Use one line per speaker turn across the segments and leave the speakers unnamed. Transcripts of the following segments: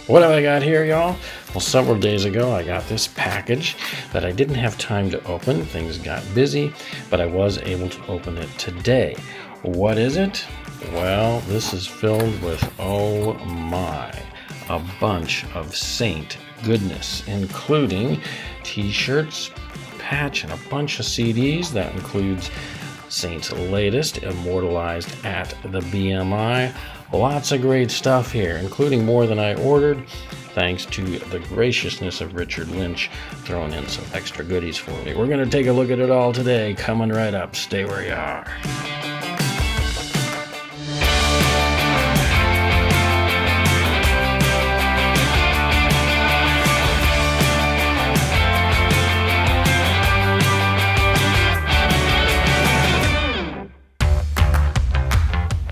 What have I got here, y'all? Well, several days ago, I got this package that I didn't have time to open. Things got busy, but I was able to open it today. What is it? Well, this is filled with, oh my, a bunch of Saint goodness, including t-shirts, patch, and a bunch of CDs. That includes Saint's latest, Immortalized at the BMI. Lots of great stuff here, including more than I ordered, thanks to the graciousness of Richard Lynch throwing in some extra goodies for me. We're going to take a look at it all today, coming right up. Stay where you are.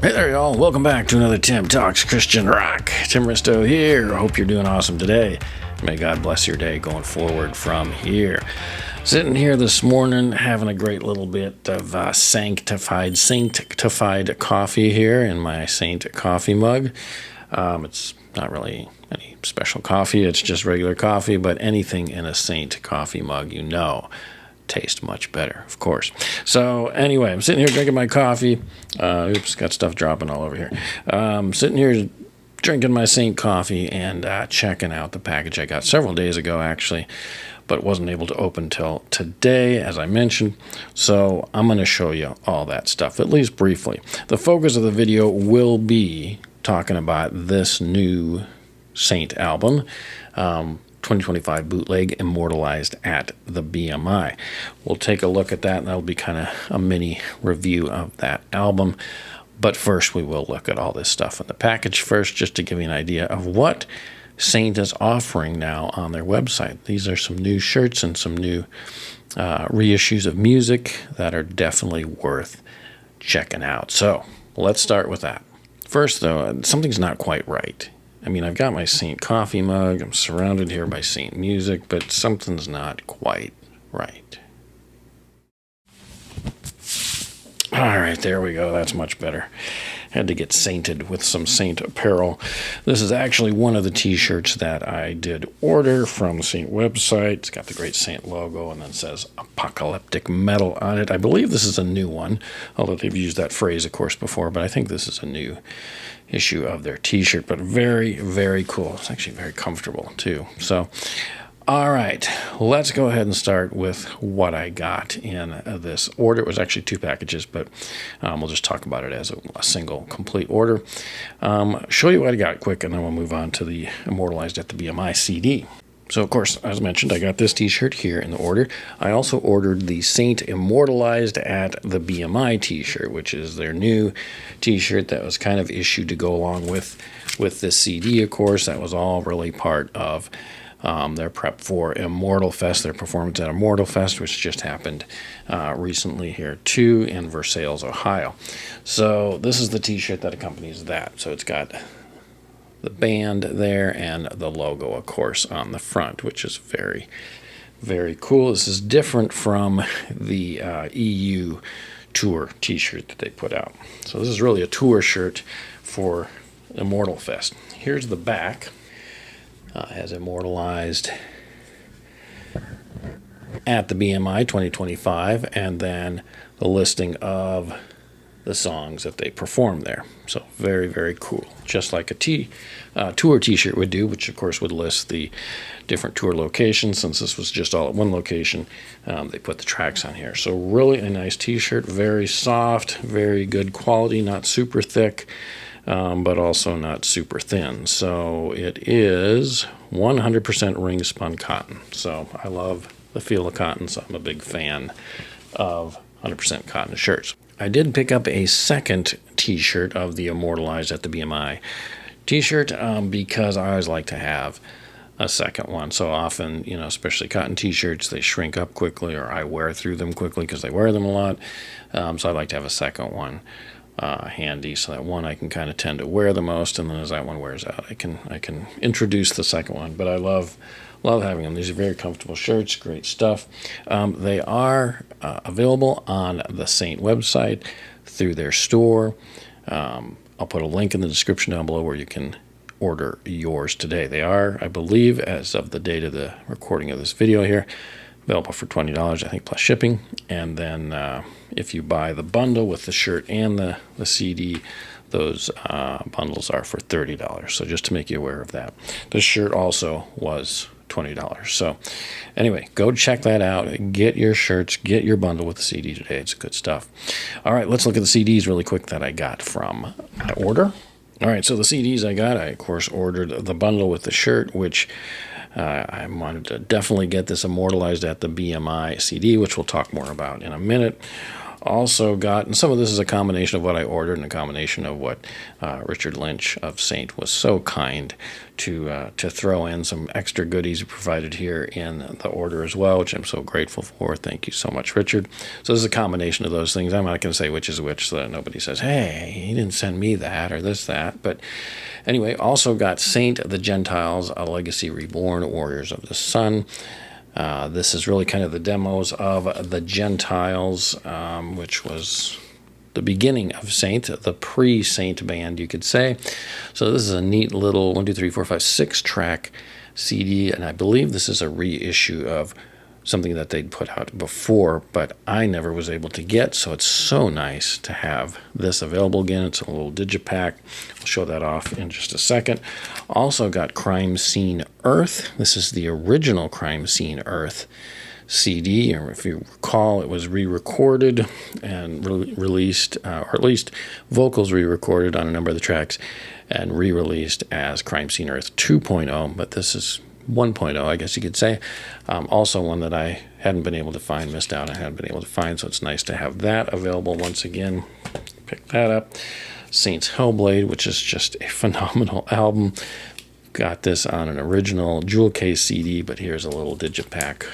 Hey there, y'all. Welcome back to another Tim Talks Christian Rock. Tim Risto here. Hope you're doing awesome today. May God bless your day going forward from here. Sitting here this morning having a great little bit of sanctified coffee here in my Saint coffee mug. It's not really any special coffee. It's just regular coffee, but anything in a Saint coffee mug, taste much better, of course. So anyway, I'm sitting here drinking my coffee. Oops, got stuff dropping all over here. Sitting here drinking my Saint coffee and checking out the package I got several days ago, actually, but wasn't able to open till today, as I mentioned. So I'm going to show you all that stuff, at least briefly. The focus of the video will be talking about this new Saint album, 2025 bootleg, Immortalized at the BMI. We'll take a look at that, and that'll be kind of a mini review of that album. But first, we will look at all this stuff in the package first, just to give you an idea of what Saint is offering now on their website. These are some new shirts and some new reissues of music that are definitely worth checking out. So let's start with that. First, though, something's not quite right. I mean, I've got my Saint coffee mug, I'm surrounded here by Saint music, but something's not quite right. All right, there we go. That's much better. Had to get sainted with some Saint apparel. This is actually one of the t-shirts that I did order from the Saint website. It's got the great Saint logo and then says apocalyptic metal on it. I believe this is a new one, although they've used that phrase, of course, before, but I think this is a new issue of their t-shirt, but very, very cool. It's actually very comfortable, too. So, all right, let's go ahead and start with what I got in this order. It was actually two packages, but we'll just talk about it as a single complete order. Show you what I got quick, and then we'll move on to the Immortalized at the BMI CD. So, of course, as mentioned, I got this t-shirt here in the order. I also ordered the Saint Immortalized at the BMI t-shirt, which is their new t-shirt that was kind of issued to go along with this CD, of course. That was all really part of their prep for Immortal Fest, their performance at Immortal Fest, which just happened recently here, too, in Versailles, Ohio. So this is the t-shirt that accompanies that. So it's got the band there and the logo, of course, on the front, which is very, very cool. This is different from the EU tour t-shirt that they put out. So this is really a tour shirt for Immortal Fest. Here's the back. Has Immortalized at the BMI 2025, and then the listing of the songs that they perform there. So very, very cool. Just like a tour t-shirt would do, which of course would list the different tour locations. Since this was just all at one location, they put the tracks on here. So really a nice t-shirt, very soft, very good quality, not super thick, but also not super thin. So it is 100% ring spun cotton. So I love the feel of cotton, so I'm a big fan of 100% cotton shirts. I did pick up a second t-shirt of the Immortalized at the BMI t-shirt because I always like to have a second one. So often, especially cotton t-shirts, they shrink up quickly, or I wear through them quickly because I wear them a lot. So I like to have a second one handy, so that one I can kind of tend to wear the most, and then as that one wears out, I can introduce the second one. But I love having them. These are very comfortable shirts, great stuff. They are available on the Saint website through their store. I'll put a link in the description down below where you can order yours today. They are, I believe, as of the date of the recording of this video here, available for $20, I think, plus shipping. And then if you buy the bundle with the shirt and the CD, those bundles are for $30. So just to make you aware of that. The shirt also was $20. So anyway, go check that out. Get your shirts, get your bundle with the CD today. It's good stuff. All right, let's look at the CDs really quick that I got from my order. All right, so the CDs I got, I, of course, ordered the bundle with the shirt, which I wanted to definitely get this Immortalized at the BMI CD, which we'll talk more about in a minute. Also got, and some of this is a combination of what I ordered and a combination of what Richard Lynch of Saint was so kind to throw in some extra goodies he provided here in the order as well, which I'm so grateful for. Thank you so much, Richard. So this is a combination of those things. I'm not going to say which is which so that nobody says, hey, he didn't send me that or this, that. But anyway, also got Saint of the Gentiles, A Legacy Reborn, Warriors of the Sun. This is really kind of the demos of the Gentiles, which was the beginning of Saint, the pre-Saint band, you could say. So this is a neat little 6-track CD, and I believe this is a reissue of something that they'd put out before, but I never was able to get, so it's so nice to have this available again. It's a little digipack. I'll show that off in just a second. Also got Crime Scene Earth. This is the original Crime Scene Earth CD, or if you recall, it was re-recorded and released, or at least vocals re-recorded on a number of the tracks and re-released as Crime Scene Earth 2.0, but this is 1.0, I guess you could say. Also one that I hadn't been able to find, missed out, I hadn't been able to find, so it's nice to have that available once again. Pick that up. Saints Hellblade, which is just a phenomenal album. Got this on an original jewel case CD, but here's a little digipack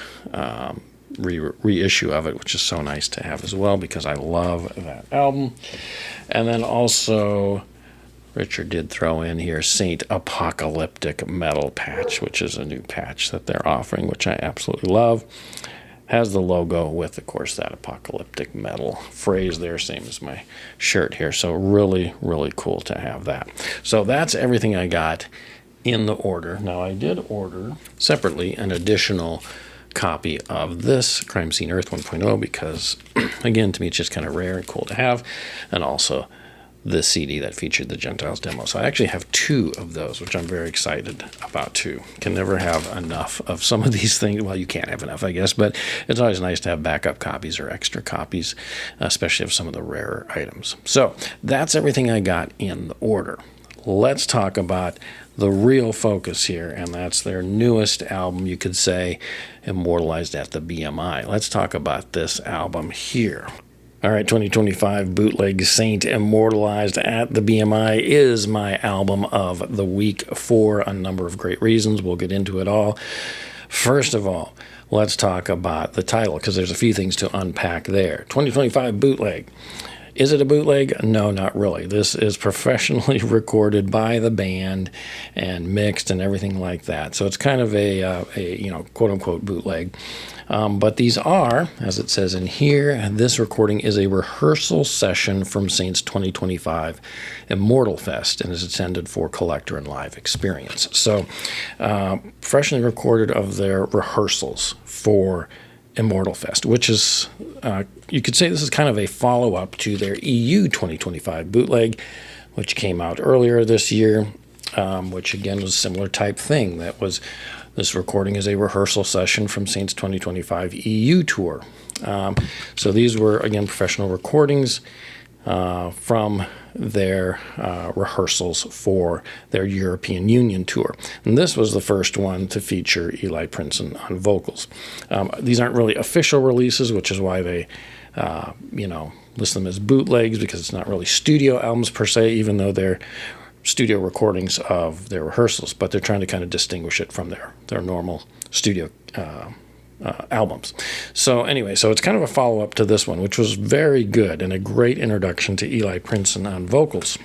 reissue of it, which is so nice to have as well because I love that album. And then also Richard did throw in here Saint Apocalyptic Metal patch, which is a new patch that they're offering, which I absolutely love. Has the logo with, of course, that apocalyptic metal phrase there, same as my shirt here. So really, really cool to have that. So that's everything I got in the order. Now, I did order separately an additional copy of this Crime Scene Earth 1.0 because, again, to me, it's just kind of rare and cool to have. And also the CD that featured the Gentiles demo. So I actually have 2 of those, which I'm very excited about too. Can never have enough of some of these things. Well, you can't have enough, I guess, but it's always nice to have backup copies or extra copies, especially of some of the rarer items. So that's everything I got in the order. Let's talk about the real focus here, and that's their newest album, you could say, Immortalized at the BMI. Let's talk about this album here. All right, 2025 Bootleg Saint Immortalized at the BMI is my album of the week for a number of great reasons. We'll get into it all. First of all, let's talk about the title because there's a few things to unpack there. 2025 Bootleg. Is it a bootleg? No, not really. This is professionally recorded by the band and mixed and everything like that. So it's kind of a quote-unquote bootleg. But these are, as it says in here, this recording is a rehearsal session from Saints 2025 Immortal Fest and is intended for collector and live experience. So professionally recorded of their rehearsals for Immortal Fest, which is, you could say this is kind of a follow-up to their EU 2025 bootleg, which came out earlier this year, which again was a similar type thing. That was, this recording is a rehearsal session from Saints 2025 EU tour. So these were, again, professional recordings from their rehearsals for their European Union tour. And this was the first one to feature Eli Princeton on vocals. These aren't really official releases, which is why they, list them as bootlegs, because it's not really studio albums per se, even though they're studio recordings of their rehearsals, but they're trying to kind of distinguish it from their normal studio albums. So anyway, so it's kind of a follow-up to this one, which was very good and a great introduction to Eli Princeton on vocals.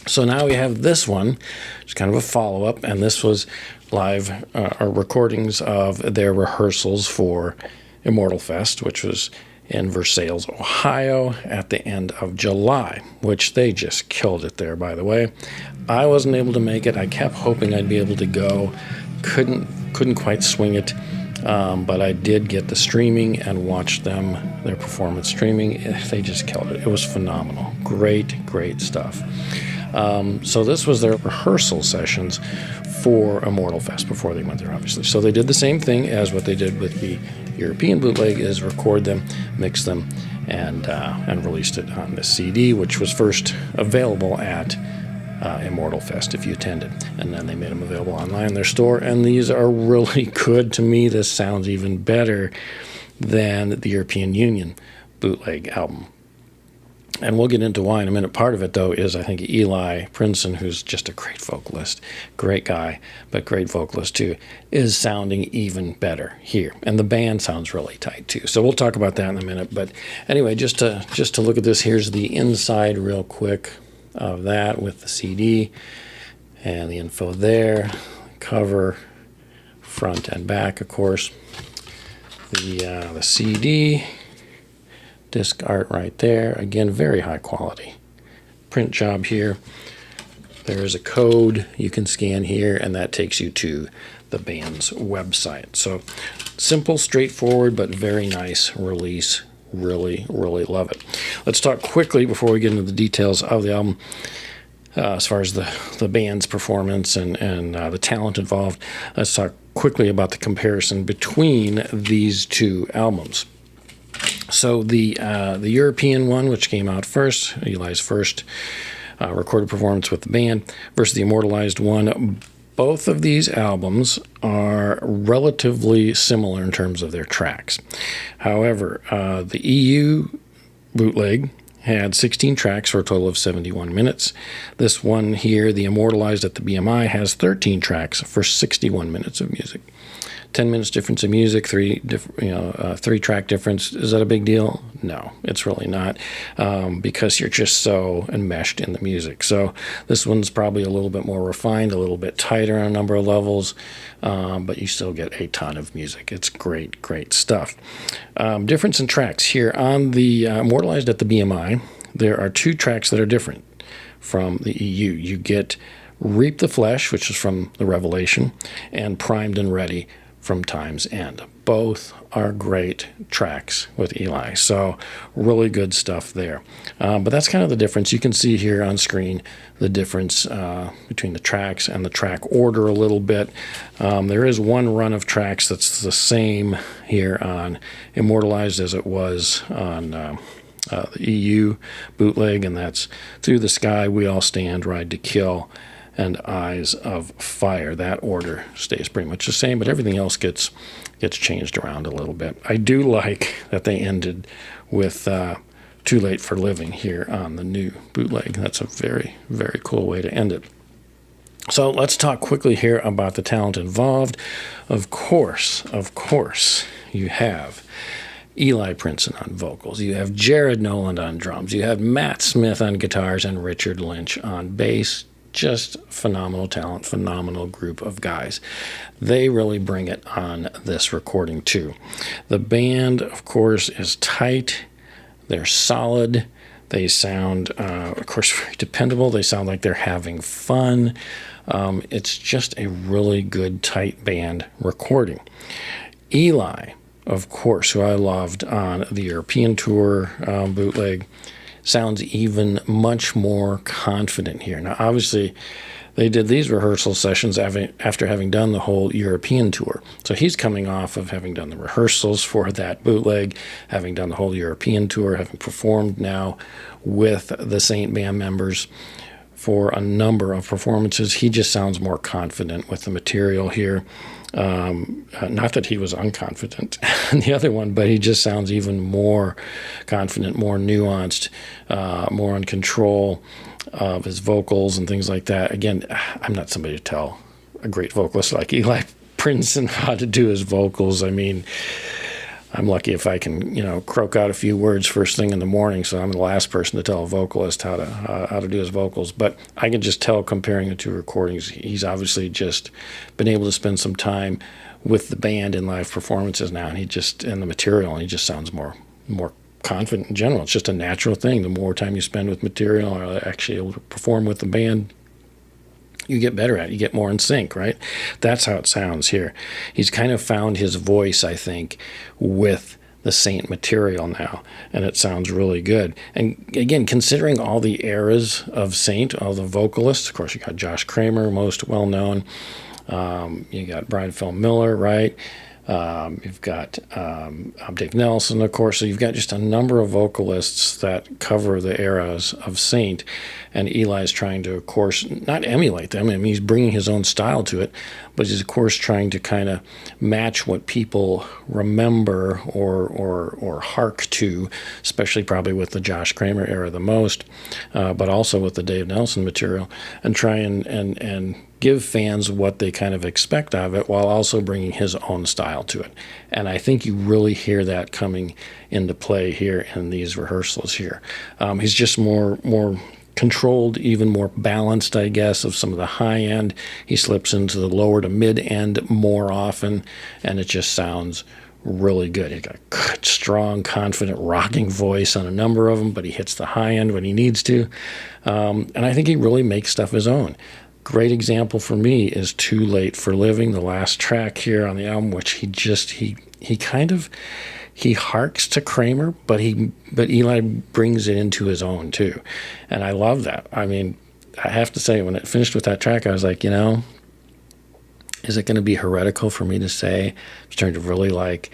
So now we have this one, it's kind of a follow-up, and this was live or recordings of their rehearsals for Immortal Fest, which was in Versailles, Ohio at the end of July, which they just killed it there, by the way. I wasn't able to make it. I kept hoping I'd be able to go. Couldn't quite swing it, but I did get the streaming and watch their performance streaming. They just killed it. It was phenomenal. Great stuff. So this was their rehearsal sessions for Immortal Fest before they went there, obviously. So they did the same thing as what they did with the European bootleg, is record them, mix them, and released it on the CD, which was first available at Immortal Fest if you attended. And then they made them available online in their store, and these are really good. To me, this sounds even better than the European Union bootleg album. And we'll get into why in a minute. Part of it, though, is I think Eli Princeton, who's just a great vocalist, great guy, but great vocalist too, is sounding even better here. And the band sounds really tight too. So we'll talk about that in a minute. But anyway, just to look at this, here's the inside real quick of that with the CD and the info there, cover, front and back, of course. The CD. Disc art right there. Again, very high quality print job here. There is a code you can scan here, and that takes you to the band's website. So simple, straightforward, but very nice release. Really love it. Let's talk quickly before we get into the details of the album. As far as the band's performance and the talent involved, let's talk quickly about the comparison between these two albums. So the European one, which came out first, Eli's first recorded performance with the band, versus the Immortalized one, both of these albums are relatively similar in terms of their tracks. However, the EU bootleg had 16 tracks for a total of 71 minutes. This one here, the Immortalized at the BMI, has 13 tracks for 61 minutes of music. 10 minutes difference in music, three track difference. Is that a big deal? No, it's really not, because you're just so enmeshed in the music. So this one's probably a little bit more refined, a little bit tighter on a number of levels, but you still get a ton of music. It's great stuff. Difference in tracks here on the Immortalized at the BMI. There are 2 tracks that are different from the EU. You get Reap the Flesh, which is from the Revelation, and Primed and Ready from Time's End. Both are great tracks with Eli, so really good stuff there. But that's kind of the difference. You can see here on screen the difference between the tracks and the track order a little bit. There is one run of tracks that's the same here on Immortalized as it was on the EU bootleg, and that's Through the Sky, We All Stand, Ride to Kill, and Eyes of Fire. That order stays pretty much the same, but everything else gets changed around a little bit. I do like that they ended with Too Late for Living here on the new bootleg. That's a very cool way to end it. So let's talk quickly here about the talent involved. Of course, you have Eli Princeton on vocals. You have Jared Noland on drums. You have Matt Smith on guitars and Richard Lynch on bass. Just phenomenal talent, phenomenal group of guys. They really bring it on this recording too. The band, of course, is tight. They're solid. They sound, of course, very dependable. They sound like they're having fun. It's just a really good, tight band recording. Eli, of course, who I loved on the European tour bootleg, sounds even much more confident here. Now, obviously, they did these rehearsal sessions after having done the whole European tour. So he's coming off of having done the rehearsals for that bootleg, having done the whole European tour, having performed now with the Saint band members for a number of performances. He just sounds more confident with the material here. Not that he was unconfident in the other one, but he just sounds even more confident, more nuanced, more in control of his vocals and things like that. Again, I'm not somebody to tell a great vocalist like Eli Princeton how to do his vocals. I mean, I'm lucky if I can, croak out a few words first thing in the morning, so I'm the last person to tell a vocalist how to do his vocals. But I can just tell, comparing the two recordings, he's obviously just been able to spend some time with the band in live performances now, and the material, and he just sounds more more confident in general. It's just a natural thing. The more time you spend with material or actually able to perform with the band, you get better at it. You get more in sync, right? That's how it sounds here. He's kind of found his voice, I think, with the Saint material now, and it sounds really good. And again, considering all the eras of Saint, all the vocalists, of course, you got Josh Kramer, most well-known. You got Brian Phil Miller, right? You've got Dave Nelson, of course. So you've got just a number of vocalists that cover the eras of Saint, and Eli's trying to, of course, not emulate them. I mean, he's bringing his own style to it, but he's, of course, trying to kind of match what people remember or hark to, especially probably with the Josh Kramer era the most, but also with the Dave Nelson material, and try and give fans what they kind of expect of it while also bringing his own style to it. And I think you really hear that coming into play here in these rehearsals here. He's just more controlled, even more balanced, I guess, of some of the high end. He slips into the lower to mid end more often, and it just sounds really good. He's got a good, strong, confident, rocking voice on a number of them, but he hits the high end when he needs to. And I think he really makes stuff his own. Great example for me is Too Late for Living, the last track here on the album, which he harks to Kramer, but Eli brings it into his own too. And I love that. I mean, I have to say, when it finished with that track, I was like, is it going to be heretical for me to say I'm starting to really like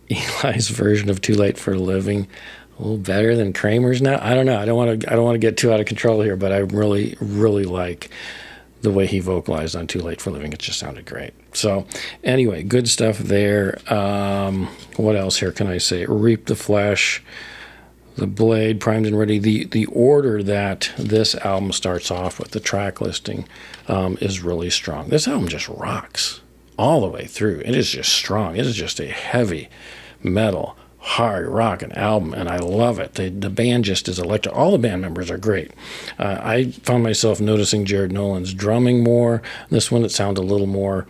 Eli's version of Too Late for Living a little better than Kramer's now? I don't know. I don't want to get too out of control here, but I really, really like the way he vocalized on Too Late for Living. It just sounded great. So anyway, good stuff there. What else here can I say? Reap the Flesh, The Blade, Primed and Ready. The order that this album starts off with, the track listing, is really strong. This album just rocks all the way through. It is just strong. It is just a heavy metal, hard rocking album, and I love it. The band just is electric. All the band members are great. I found myself noticing Jared Nolan's drumming more. This one, it sounded a little more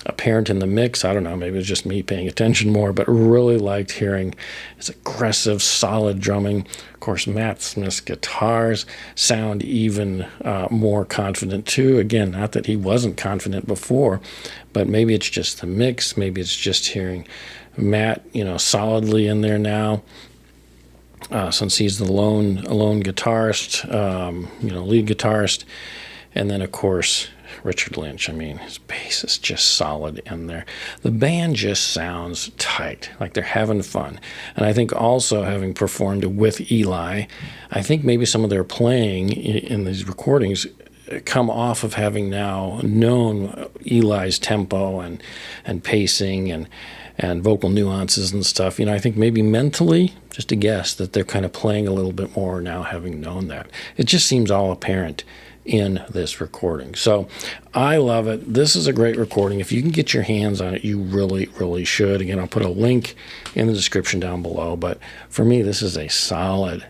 apparent in the mix. I don't know, maybe it was just me paying attention more, but really liked hearing his aggressive, solid drumming. Of course, Matt Smith's guitars sound even more confident too. Again, not that he wasn't confident before, but maybe it's just the mix. Maybe it's just hearing Matt, solidly in there now, since he's the lone guitarist, lead guitarist. And then, of course, Richard Lynch. I mean, his bass is just solid in there. The band just sounds tight, like they're having fun. And I think also, having performed with Eli, I think maybe some of their playing in these recordings come off of having now known Eli's tempo and pacing and vocal nuances and stuff. I think maybe mentally, just a guess, that they're kind of playing a little bit more now, having known that. It just seems all apparent in this recording. So I love it. This is a great recording. If you can get your hands on it, you really, really should. Again, I'll put a link in the description down below. But for me, this is a solid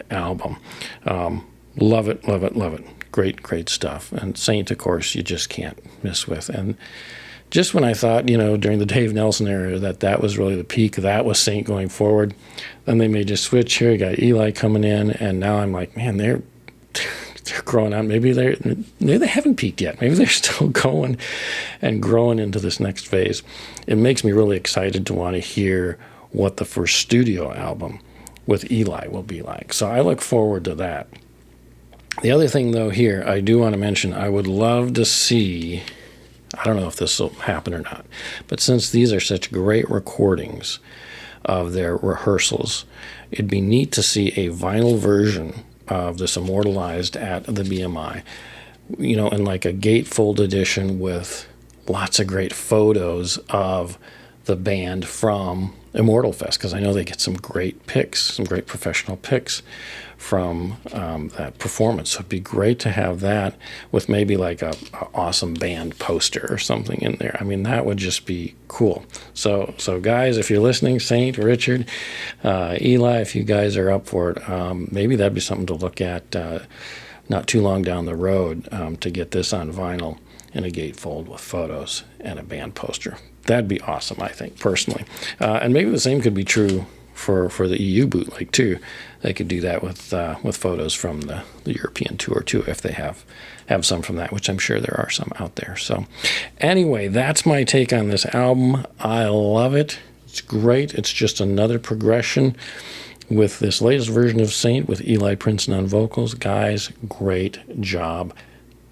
album. Love it, love it, love it. Great stuff. And Saint, of course, you just can't miss with. And just when I thought, during the Dave Nelson era, that was really the peak, that was Saint going forward, then they made a switch here. You got Eli coming in, and now I'm like, man, they're growing out. Maybe they haven't peaked yet. Maybe they're still going and growing into this next phase. It makes me really excited to want to hear what the first studio album with Eli will be like. So I look forward to that. The other thing, though, here, I do want to mention, I would love to see, I don't know if this will happen or not, but since these are such great recordings of their rehearsals, it'd be neat to see a vinyl version of this Immortalized at the BMI, in like a gatefold edition with lots of great photos of the band from Immortal Fest, because I know they get some great pics, some great professional pics from that performance. So it'd be great to have that with maybe like a awesome band poster or something in there. I mean, that would just be cool. So guys, if you're listening, Saint, Richard, Eli, if you guys are up for it, maybe that'd be something to look at not too long down the road, to get this on vinyl in a gatefold with photos and a band poster. That'd be awesome, I think, personally. And maybe the same could be true for the EU bootleg too. They could do that with photos from the European tour too, if they have some from that, which I'm sure there are some out there. So anyway, that's my take on this album. I love it. It's great. It's just another progression with this latest version of Saint with Eli Princeton on vocals. Guys, great job.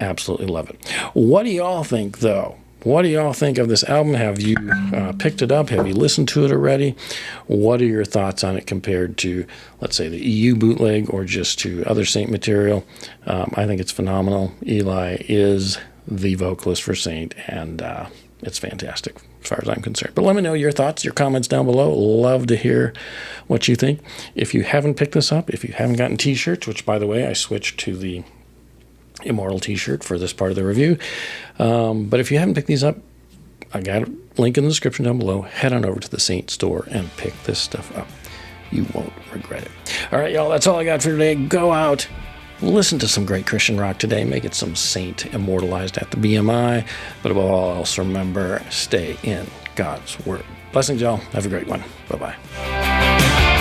Absolutely love it. What do y'all think, though? What do y'all think of this album? Have you picked it up? Have you listened to it already? What are your thoughts on it compared to, let's say, the EU bootleg or just to other Saint material? I think it's phenomenal. Eli is the vocalist for Saint, and it's fantastic as far as I'm concerned. But let me know your thoughts, your comments down below. Love to hear what you think. If you haven't picked this up, if you haven't gotten t-shirts, which, by the way, I switched to the Immortal t-shirt for this part of the review. But if you haven't picked these up, I got a link in the description down below. Head on over to the Saint store and pick this stuff up. You won't regret it. All right, y'all, that's all I got for today. Go out, listen to some great Christian rock today. Make it some Saint Immortalized at the BMI. But above all else, remember, stay in God's Word. Blessings, y'all. Have a great one. Bye-bye.